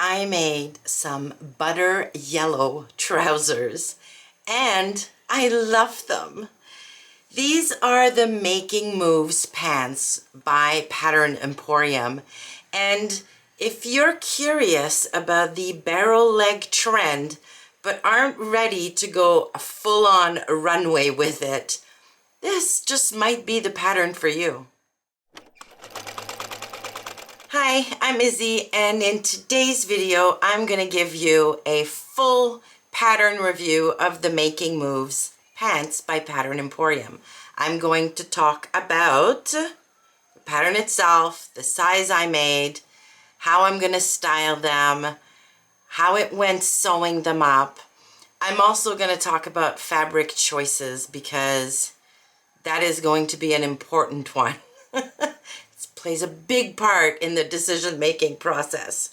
I made some butter yellow trousers and I love them. These are the Making Moves pants by Pattern Emporium. And if you're curious about the barrel leg trend but aren't ready to go a full-on runway with it, this just might be the pattern for you. Hi, I'm Izzy, and in today's video, I'm going to give you a full pattern review of the Making Moves pants by Pattern Emporium. I'm going to talk about the pattern itself, the size I made, how I'm going to style them, how it went sewing them up. I'm also going to talk about fabric choices because that is going to be an important one. Plays a big part in the decision-making process.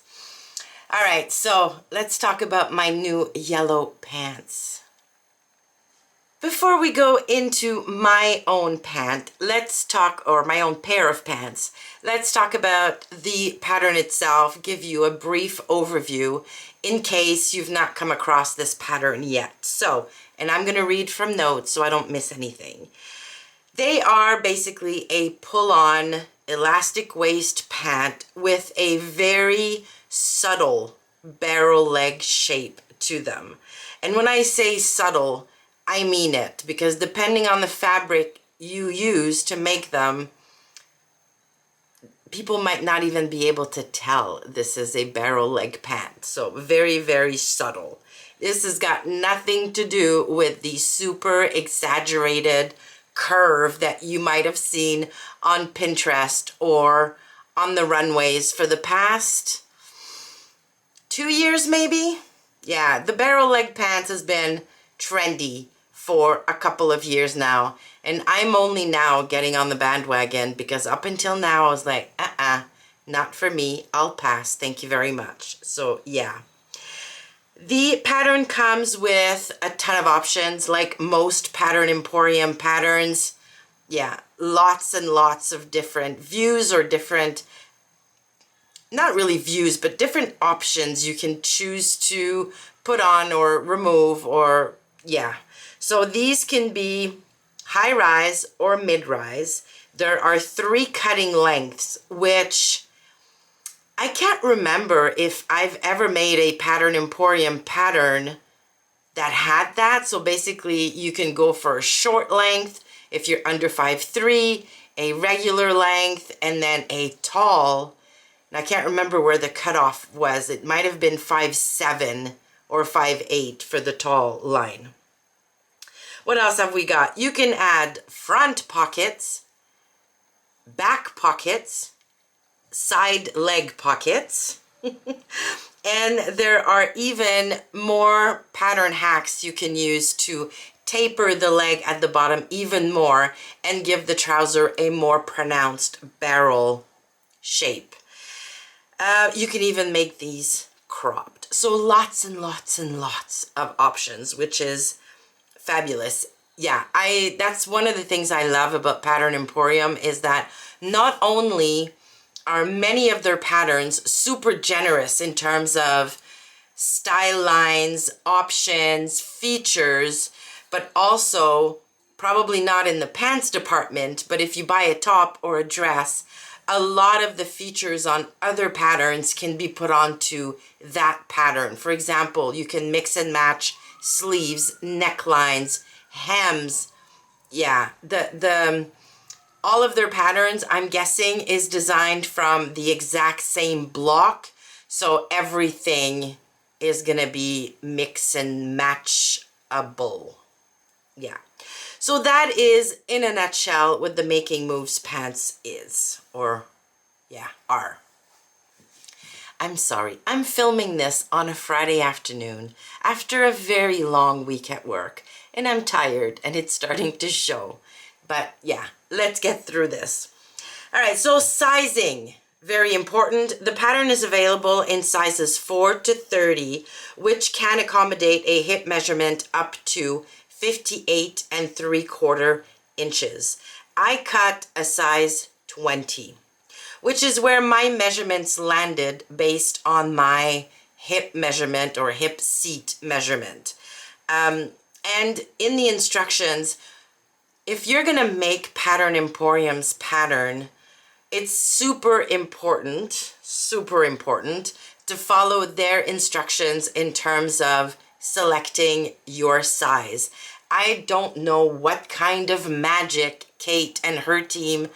All right, so let's talk about my new yellow pants. Before we go into my own pant, or my own pair of pants, let's talk about the pattern itself, give you a brief overview in case you've not come across this pattern yet. So, and I'm going to read from notes so I don't miss anything. They are basically a pull-on elastic waist pant with a very subtle barrel leg shape to them. And when I say subtle, I mean it, because depending on the fabric you use to make them, people might not even be able to tell this is a barrel leg pant. So very, very subtle. This has got nothing to do with the super exaggerated curve that you might have seen on Pinterest or on the runways for the past 2 years maybe. Yeah, the barrel leg pants has been trendy for a couple of years now, and I'm only now getting on the bandwagon because up until now I was like, not for me, I'll pass, thank you very much. So yeah. The pattern comes with a ton of options, like most Pattern Emporium patterns. Yeah, lots and lots of different views or different, not really views, but different options you can choose to put on or remove or, yeah. So these can be high rise or mid rise. There are 3 cutting lengths, which I can't remember if I've ever made a Pattern Emporium pattern that had that. So basically you can go for a short length if you're under 5'3", a regular length, and then a tall. And I can't remember where the cutoff was. It might have been 5'7" or 5'8" for the tall line. What else have we got? You can add front pockets, back pockets, side leg pockets, and there are even more pattern hacks you can use to taper the leg at the bottom even more and give the trouser a more pronounced barrel shape. You can even make these cropped. So lots and lots and lots of options, which is fabulous. Yeah, that's one of the things I love about Pattern Emporium is that not only are many of their patterns super generous in terms of style lines, options, features, but also probably not in the pants department, but if you buy a top or a dress, a lot of the features on other patterns can be put onto that pattern. For example, you can mix and match sleeves, necklines, hems. Yeah, all of their patterns, I'm guessing, is designed from the exact same block. So everything is going to be mix and matchable. Yeah. So that is, in a nutshell, what the Making Moves pants is. Or, yeah, are. I'm sorry. I'm filming this on a Friday afternoon after a very long week at work. And I'm tired and it's starting to show. But yeah, let's get through this. All right, so sizing, very important. The pattern is available in sizes 4 to 30, which can accommodate a hip measurement up to 58 3/4 inches. I cut a size 20, which is where my measurements landed based on my hip measurement or hip seat measurement. And in the instructions, if you're gonna make Pattern Emporium's pattern, it's super important to follow their instructions in terms of selecting your size. I don't know what kind of magic Kate and her team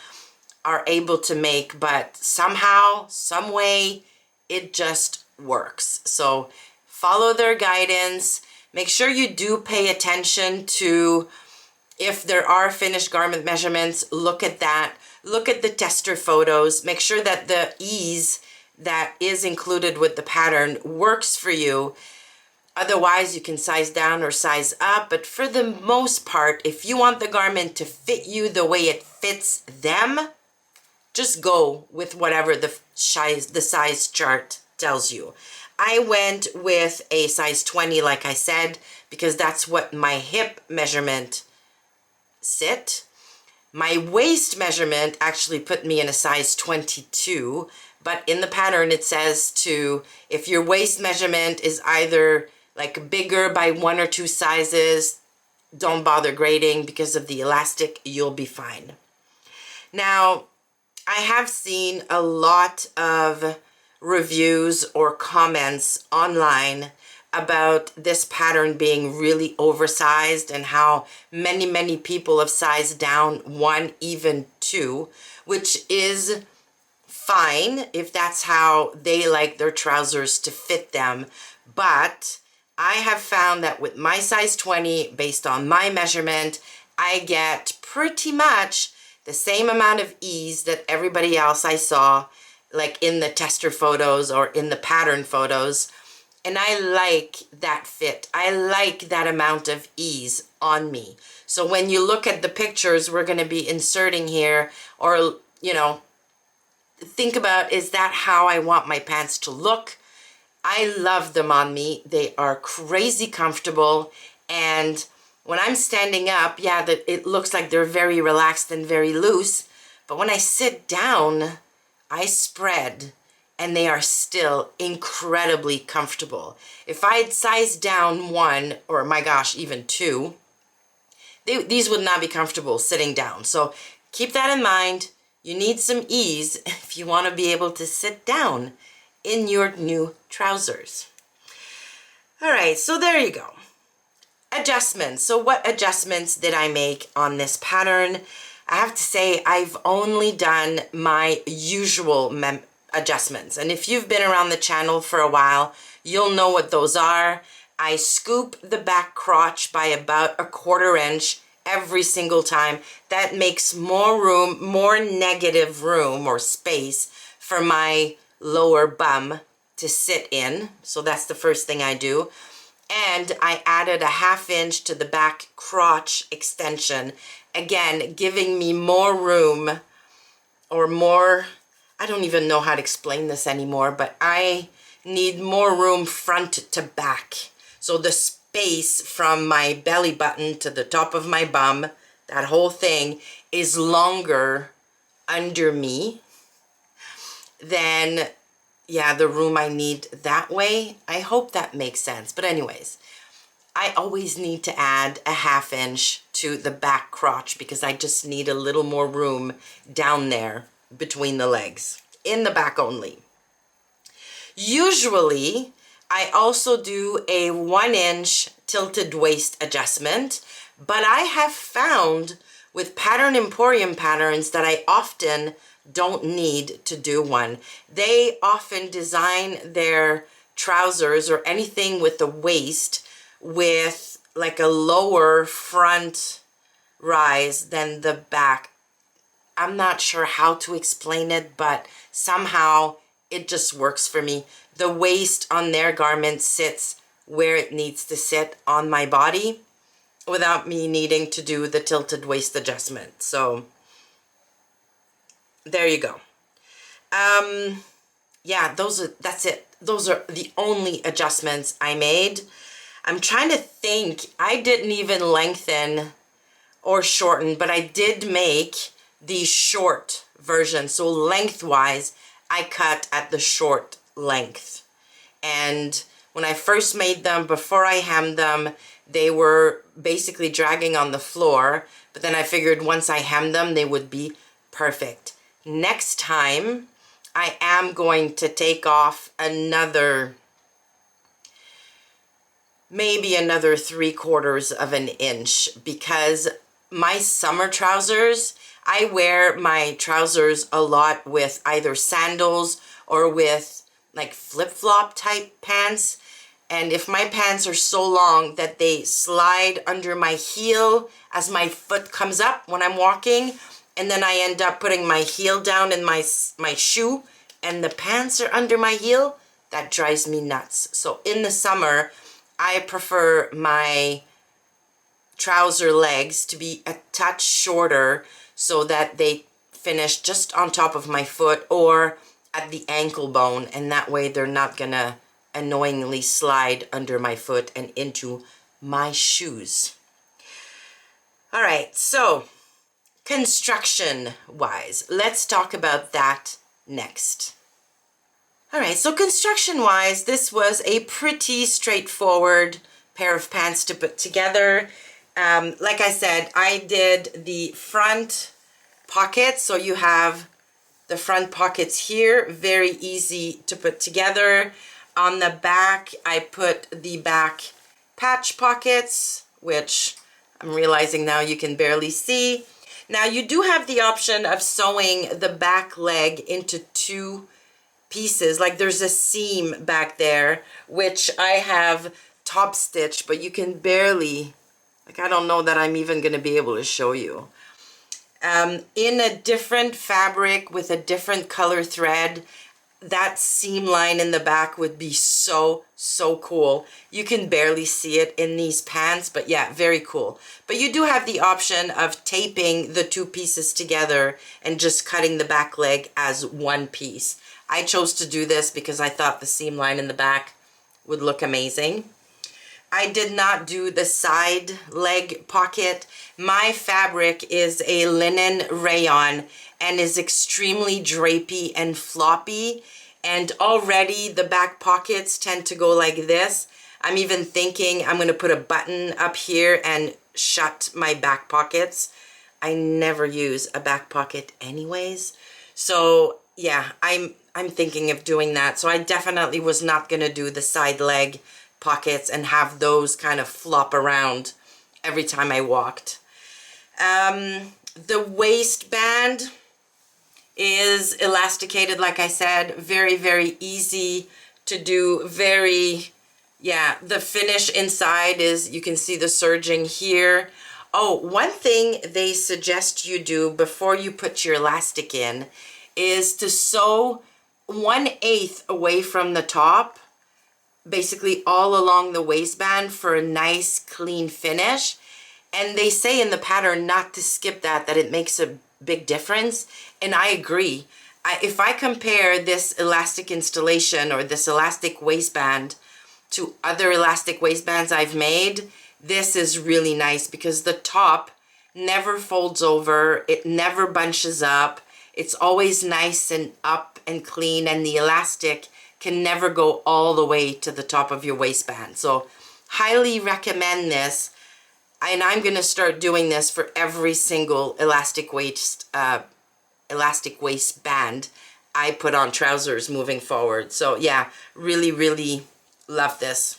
are able to make, but somehow, some way, it just works. So follow their guidance. Make sure you do pay attention to if there are finished garment measurements. Look at that. Look at the tester photos. Make sure that the ease that is included with the pattern works for you. Otherwise, you can size down or size up. But for the most part, if you want the garment to fit you the way it fits them, just go with whatever the size chart tells you. I went with a size 20, like I said, because that's what my hip measurement sit. My waist measurement actually put me in a size 22, but in the pattern it says to, if your waist measurement is either like bigger by 1 or 2 sizes, don't bother grading because of the elastic, you'll be fine. Now, I have seen a lot of reviews or comments online about this pattern being really oversized and how many people have sized down 1, even 2, which is fine if that's how they like their trousers to fit them. But I have found that with my size 20, based on my measurement, I get pretty much the same amount of ease that everybody else I saw, like in the tester photos or in the pattern photos. And I like that fit. I like that amount of ease on me. So when you look at the pictures we're going to be inserting here, or, you know, think about, is that how I want my pants to look? I love them on me. They are crazy comfortable. And when I'm standing up, yeah, it looks like they're very relaxed and very loose. But when I sit down, I spread, and they are still incredibly comfortable. If I had sized down 1, or my gosh, even 2, these would not be comfortable sitting down. So keep that in mind. You need some ease if you want to be able to sit down in your new trousers. All right, so there you go. Adjustments. So what adjustments did I make on this pattern? I have to say I've only done my usual adjustments. And if you've been around the channel for a while, you'll know what those are. I scoop the back crotch by about 1/4 inch every single time. That makes more room, more negative room or space for my lower bum to sit in. So that's the first thing I do. And I added 1/2 inch to the back crotch extension, again giving me more room, or more, I don't even know how to explain this anymore, but I need more room front to back. So the space from my belly button to the top of my bum, that whole thing is longer under me than, yeah, the room I need that way. I hope that makes sense. But anyways, I always need to add 1/2 inch to the back crotch because I just need a little more room down there between the legs, in the back only. Usually, I also do a 1 inch tilted waist adjustment, but I have found with Pattern Emporium patterns that I often don't need to do one. They often design their trousers or anything with the waist with like a lower front rise than the back. I'm not sure how to explain it, but somehow it just works for me. The waist on their garment sits where it needs to sit on my body without me needing to do the tilted waist adjustment. So there you go. Yeah, that's it. Those are the only adjustments I made. I'm trying to think. I didn't even lengthen or shorten, but I did make the short version. So lengthwise, I cut at the short length. And when I first made them, before I hemmed them, they were basically dragging on the floor. But then I figured once I hemmed them, they would be perfect. Next time, I am going to take off maybe another 3/4 of an inch, because my summer trousers, I wear my trousers a lot with either sandals or with like flip-flop type pants. And if my pants are so long that they slide under my heel as my foot comes up when I'm walking, and then I end up putting my heel down in my shoe and the pants are under my heel, that drives me nuts. So in the summer, I prefer my trouser legs to be a touch shorter so that they finish just on top of my foot or at the ankle bone, and that way they're not gonna annoyingly slide under my foot and into my shoes. All right, so construction wise, let's talk about that next. All right, so construction wise, this was a pretty straightforward pair of pants to put together. Like I said, I did the front pockets, so you have the front pockets here, very easy to put together. On the back, I put the back patch pockets, which I'm realizing now you can barely see. Now you do have the option of sewing the back leg into 2 pieces. Like there's a seam back there, which I have top stitched, but you can barely, like I don't know that I'm even going to be able to show you. In a different fabric with a different color thread, that seam line in the back would be so cool. You can barely see it in these pants, but yeah, very cool. But you do have the option of taping the 2 pieces together and just cutting the back leg as one piece. I chose to do this because I thought the seam line in the back would look amazing. I did not do the side leg pocket. My fabric is a linen rayon and is extremely drapey and floppy, and already the back pockets tend to go like this. I'm even thinking I'm going to put a button up here and shut my back pockets. I never use a back pocket anyways, so yeah, I'm thinking of doing that. So I definitely was not going to do the side leg pockets and have those kind of flop around every time I walked. The waistband is elasticated, like I said, very easy to do. The finish inside is, you can see the serging here. Oh, one thing they suggest you do before you put your elastic in is to sew 1/8 away from the top, basically all along the waistband for a nice clean finish. And they say in the pattern not to skip that it makes a big difference. And I agree. If I compare this elastic installation or this elastic waistband to other elastic waistbands I've made, this is really nice because the top never folds over, it never bunches up, it's always nice and up and clean, and the elastic can never go all the way to the top of your waistband. So highly recommend this, and I'm going to start doing this for every single elastic waistband I put on trousers moving forward. So yeah, really love this.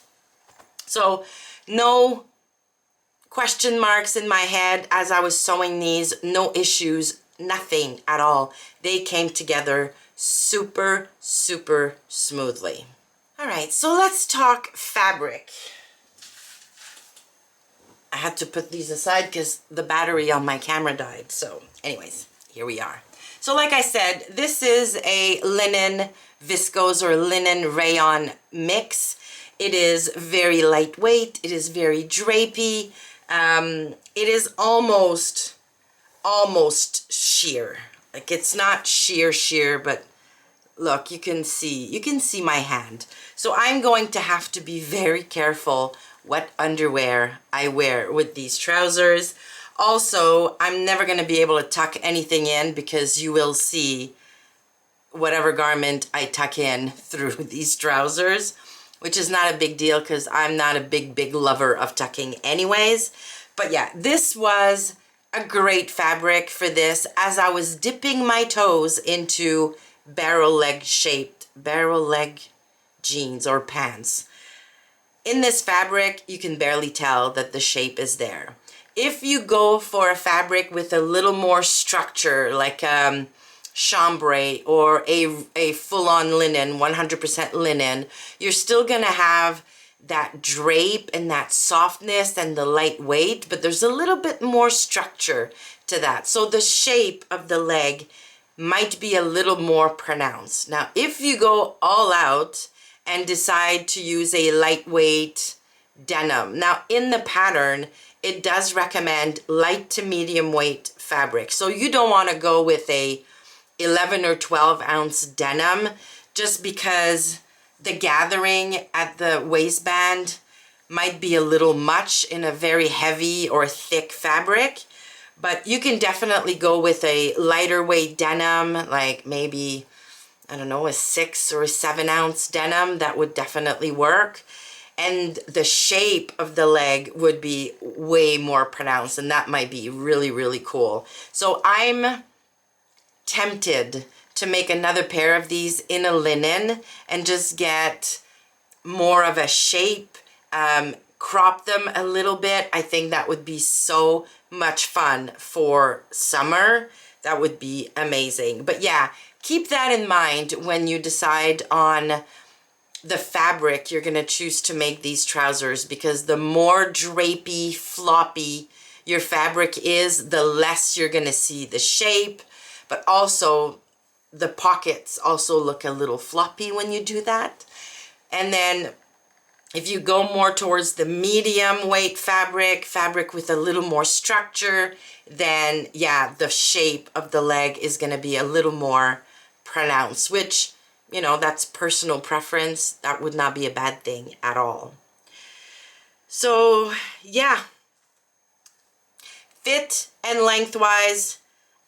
So no question marks in my head as I was sewing these, no issues, nothing at all. They came together super smoothly. All right, so let's talk fabric. I had to put these aside because the battery on my camera died. So anyways, here we are. So like I said, this is a linen viscose or linen rayon mix. It is very lightweight. It is very drapey. It is almost sheer. Like it's not sheer, but look, you can see my hand. So I'm going to have to be very careful what underwear I wear with these trousers. Also, I'm never going to be able to tuck anything in because you will see whatever garment I tuck in through these trousers. which is not a big deal because I'm not a big lover of tucking anyways. But yeah, this was a great fabric for this as I was dipping my toes into barrel leg jeans or pants. In this fabric, you can barely tell that the shape is there. If you go for a fabric with a little more structure, like chambray or a full-on linen, 100% linen, you're still gonna have that drape and that softness and the lightweight, but there's a little bit more structure to that. So the shape of the leg might be a little more pronounced. Now, if you go all out and decide to use a lightweight denim, now in the pattern, it does recommend light to medium weight fabric. So you don't want to go with a 11 or 12 ounce denim just because the gathering at the waistband might be a little much in a very heavy or thick fabric. But you can definitely go with a lighter weight denim, like maybe, I don't know, a 6 or a 7 ounce denim. That would definitely work. And the shape of the leg would be way more pronounced, and that might be really, really cool. So I'm tempted to make another pair of these in a linen and just get more of a shape, crop them a little bit. I think that would be so much fun for summer. That would be amazing. But yeah, keep that in mind when you decide on the fabric you're going to choose to make these trousers, because the more drapey, floppy your fabric is, the less you're going to see the shape, but also the pockets also look a little floppy when you do that. And then if you go more towards the medium weight fabric with a little more structure, then yeah, the shape of the leg is going to be a little more pronounced, which, you know, that's personal preference. That would not be a bad thing at all. So yeah, fit and lengthwise,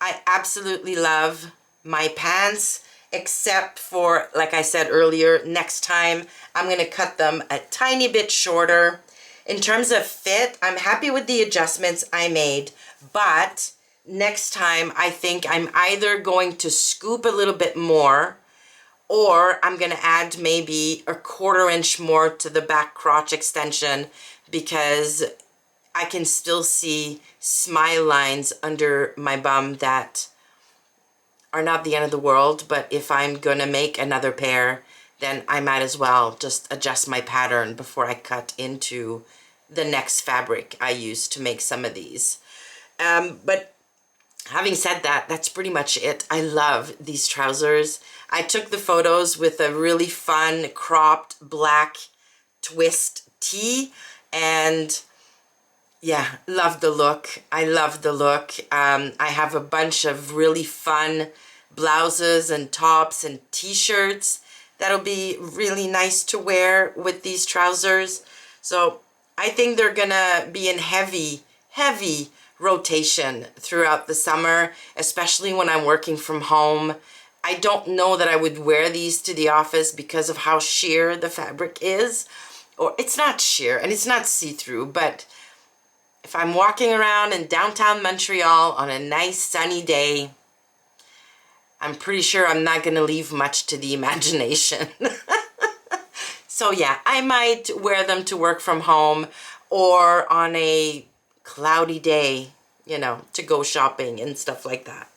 I absolutely love my pants, except for, like I said earlier, next time I'm going to cut them a tiny bit shorter. In terms of fit, I'm happy with the adjustments I made, but next time I think I'm either going to scoop a little bit more, or I'm going to add maybe a 1/4 inch more to the back crotch extension, because I can still see smile lines under my bum that are not the end of the world. But if I'm going to make another pair, then I might as well just adjust my pattern before I cut into the next fabric I use to make some of these. But having said that, that's pretty much it. I love these trousers. I took the photos with a really fun cropped black twist tee, and yeah, love the look. I love the look. I have a bunch of really fun blouses and tops and t-shirts that'll be really nice to wear with these trousers. So I think they're gonna be in heavy rotation throughout the summer, especially when I'm working from home. I don't know that I would wear these to the office because of how sheer the fabric is. Or it's not sheer and it's not see-through, but if I'm walking around in downtown Montreal on a nice sunny day, I'm pretty sure I'm not going to leave much to the imagination. So yeah, I might wear them to work from home, or on a cloudy day, you know, to go shopping and stuff like that.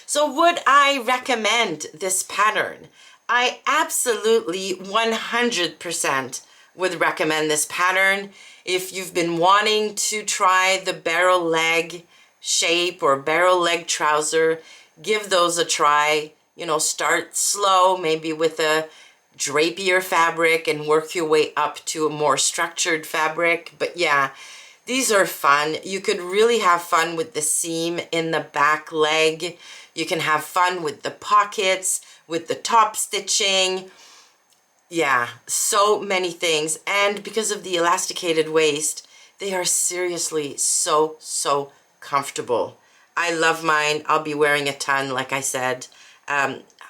So would I recommend this pattern? I absolutely 100% would recommend this pattern. If you've been wanting to try the barrel leg shape or barrel leg trouser, give those a try. You know, start slow, maybe with a drapier fabric, and work your way up to a more structured fabric. But yeah, these are fun. You could really have fun with the seam in the back leg. You can have fun with the pockets, with the top stitching. Yeah, so many things. And because of the elasticated waist, they are seriously so comfortable. I love mine. I'll be wearing a ton, like I said.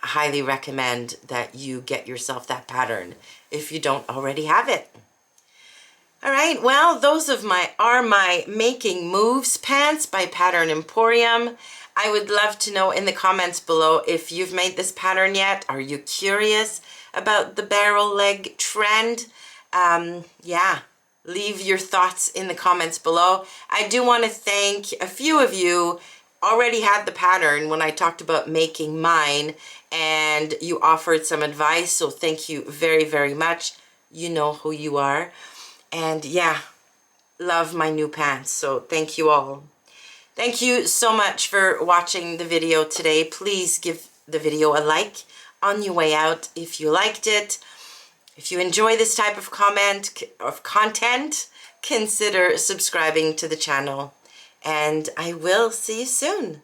highly recommend that you get yourself that pattern if you don't already have it. All right, well, those are my Making Moves pants by Pattern Emporium. I would love to know in the comments below if you've made this pattern yet. Are you curious about the barrel leg trend? Yeah, leave your thoughts in the comments below. I do want to thank a few of you already had the pattern when I talked about making mine, and you offered some advice, so thank you very, very much. You know who you are. And yeah, love my new pants, so thank you all. Thank you so much for watching the video today. Please give the video a like on your way out if you liked it. If you enjoy this type of content, consider subscribing to the channel. And I will see you soon.